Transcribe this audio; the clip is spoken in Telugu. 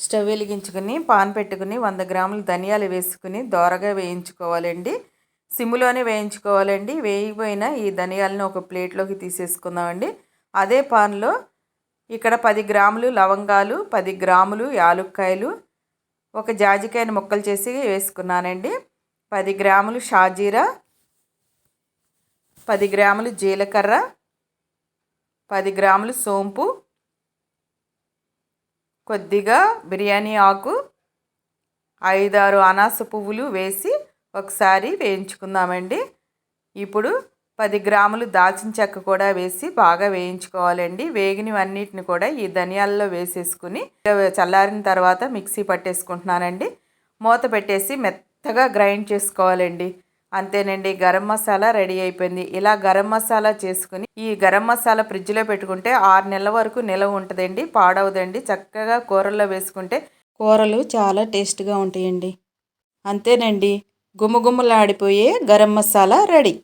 స్టవ్ వెలిగించుకుని పాన్ పెట్టుకుని 100 గ్రాములు ధనియాలు వేసుకుని దోరగా వేయించుకోవాలండి. సిమ్లోనే వేయించుకోవాలండి. వేగిపోయిన ఈ ధనియాలను ఒక ప్లేట్లోకి తీసేసుకుందామండి. అదే పాన్లో ఇక్కడ 10 గ్రాములు లవంగాలు, 10 గ్రాములు యాలుక్కాయలు, ఒక జాజికాయను ముక్కలు చేసి వేసుకున్నానండి. 10 గ్రాములు షాజీరా, 10 గ్రాములు జీలకర్ర, 10 గ్రాములు సోంపు, కొద్దిగా బిర్యానీ ఆకు, 5-6 అనాస పువ్వులు వేసి ఒకసారి వేయించుకుందామండి. ఇప్పుడు 10 గ్రాములు దాల్చిన చెక్క కూడా వేసి బాగా వేయించుకోవాలండి. వేగినవన్నిటిని కూడా ఈ ధనియాల్లో వేసేసుకుని చల్లారిన తర్వాత మిక్సీ పట్టేసుకుంటున్నానండి. మూత పెట్టేసి మెత్తగా గ్రైండ్ చేసుకోవాలండి. అంతేనండి, గరం మసాలా రెడీ అయిపోయింది. ఇలా గరం మసాలా చేసుకుని ఈ గరం మసాలా ఫ్రిడ్జ్లో పెట్టుకుంటే 6 నెలల వరకు నిలవ ఉంటుందండి, పాడవదండి. చక్కగా కూరల్లో వేసుకుంటే కూరలు చాలా టేస్ట్గా ఉంటాయండి. అంతేనండి, గుమగుమలాడిపోయే గరం మసాలా రెడీ.